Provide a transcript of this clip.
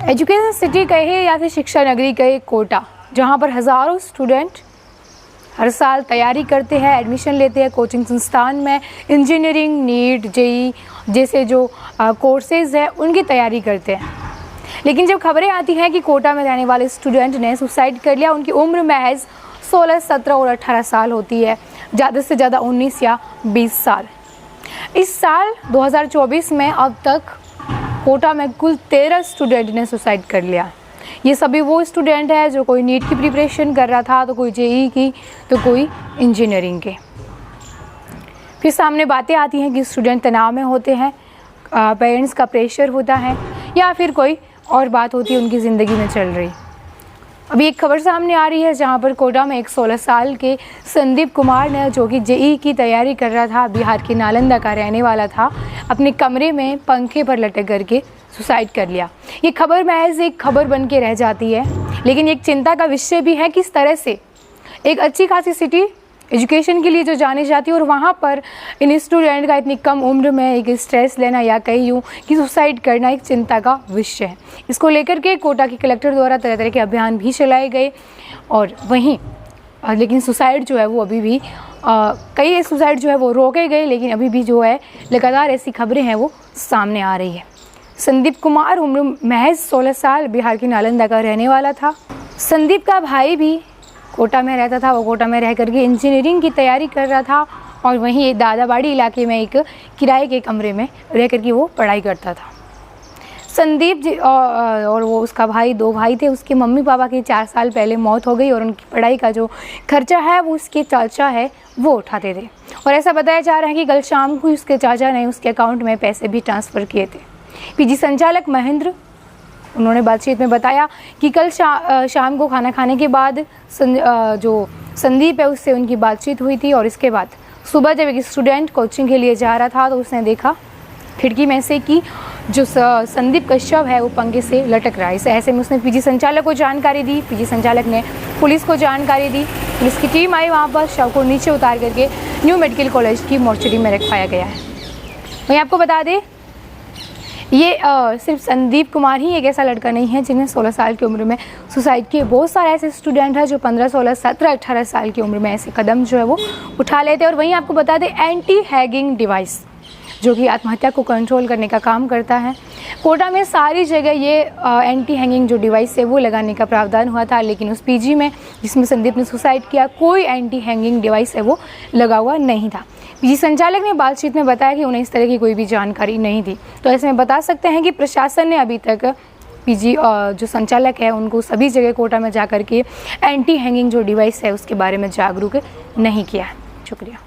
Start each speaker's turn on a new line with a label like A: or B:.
A: Education city कहे या फिर शिक्षा नगरी कहे कोटा, जहाँ पर हज़ारों स्टूडेंट हर साल तैयारी करते हैं, एडमिशन लेते हैं कोचिंग संस्थान में, इंजीनियरिंग, नीट, जेई जैसे जो कोर्सेज़ हैं उनकी तैयारी करते हैं। लेकिन जब खबरें आती हैं कि कोटा में रहने वाले स्टूडेंट ने सुसाइड कर लिया, उनकी उम्र महज 16, 17 और 18 साल होती है, ज़्यादा से ज़्यादा 19 या 20 साल। इस साल 2024 में अब तक कोटा में कुल 13 स्टूडेंट ने सुसाइड कर लिया। ये सभी वो स्टूडेंट है जो कोई नीट की प्रिपरेशन कर रहा था, तो कोई जेई की, तो कोई इंजीनियरिंग के। फिर सामने बातें आती हैं कि स्टूडेंट तनाव में होते हैं, पेरेंट्स का प्रेशर होता है, या फिर कोई और बात होती है उनकी ज़िंदगी में चल रही। अभी एक खबर सामने आ रही है जहां पर कोटा में एक 16 साल के संदीप कुमार ने, जो कि जेई की तैयारी कर रहा था, बिहार के नालंदा का रहने वाला था, अपने कमरे में पंखे पर लटक करके सुसाइड कर लिया। ये खबर महज एक खबर बन के रह जाती है, लेकिन एक चिंता का विषय भी है कि किस तरह से एक अच्छी खासी सिटी एजुकेशन के लिए जो जानी जाती है और वहाँ पर इन स्टूडेंट का इतनी कम उम्र में एक स्ट्रेस लेना या कहीं यूँ कि सुसाइड करना एक चिंता का विषय है। इसको लेकर के कोटा के कलेक्टर द्वारा तरह तरह के अभियान भी चलाए गए, और वहीं लेकिन सुसाइड जो है वो अभी भी कई सुसाइड जो है वो रोके गए, लेकिन अभी भी जो है लगातार ऐसी खबरें हैं वो सामने आ रही है। संदीप कुमार उम्र महज 16 साल, बिहार के नालंदा का रहने वाला था। संदीप का भाई भी कोटा में रहता था, वो कोटा में रह करके इंजीनियरिंग की तैयारी कर रहा था, और वहीं दादाबाड़ी इलाके में एक किराए के कमरे में रह करके वो पढ़ाई करता था। संदीप जी और वो उसका भाई, 2 भाई थे। उसके मम्मी पापा की 4 साल पहले मौत हो गई, और उनकी पढ़ाई का जो खर्चा है वो उसके चाचा है वो उठाते थे, और ऐसा बताया जा रहा है कि कल शाम को उसके चाचा ने उसके अकाउंट में पैसे भी ट्रांसफ़र किए थे। पीजी संचालक महेंद्र, उन्होंने बातचीत में बताया कि कल शाम को खाना खाने के बाद जो संदीप है उससे उनकी बातचीत हुई थी, और इसके बाद सुबह जब एक स्टूडेंट कोचिंग के लिए जा रहा था तो उसने देखा खिड़की में से कि जो संदीप का शव है वो पंखे से लटक रहा है। ऐसे में उसने पीजी संचालक को जानकारी दी। पीजी संचालक ने पुलिस को जानकारी दी। पुलिस की टीम आई, वहाँ पर शव को नीचे उतार करके न्यू मेडिकल कॉलेज की मोर्चरी में रखवाया गया है। वहीं आपको बता दें, ये सिर्फ संदीप कुमार ही एक ऐसा लड़का नहीं है जिन्हें 16 साल की उम्र में सुसाइड किए। बहुत सारे ऐसे स्टूडेंट हैं जो 15, 16, 17, 18 साल की उम्र में ऐसे कदम जो है वो उठा लेते हैं। और वहीं आपको बता दें, एंटी हैगिंग डिवाइस जो कि आत्महत्या को कंट्रोल करने का काम करता है, कोटा में सारी जगह ये एंटी हैंगिंग जो डिवाइस है वो लगाने का प्रावधान हुआ था, लेकिन उस पीजी में जिसमें संदीप ने सुसाइड किया कोई एंटी हैंगिंग डिवाइस है वो लगा हुआ नहीं था। पीजी संचालक ने बातचीत में बताया कि उन्हें इस तरह की कोई भी जानकारी नहीं थी। तो ऐसे में बता सकते हैं कि प्रशासन ने अभी तक पीजी जो संचालक है उनको सभी जगह कोटा में जा कर के एंटी हैंगिंग जो डिवाइस है उसके बारे में जागरूक नहीं किया है। शुक्रिया।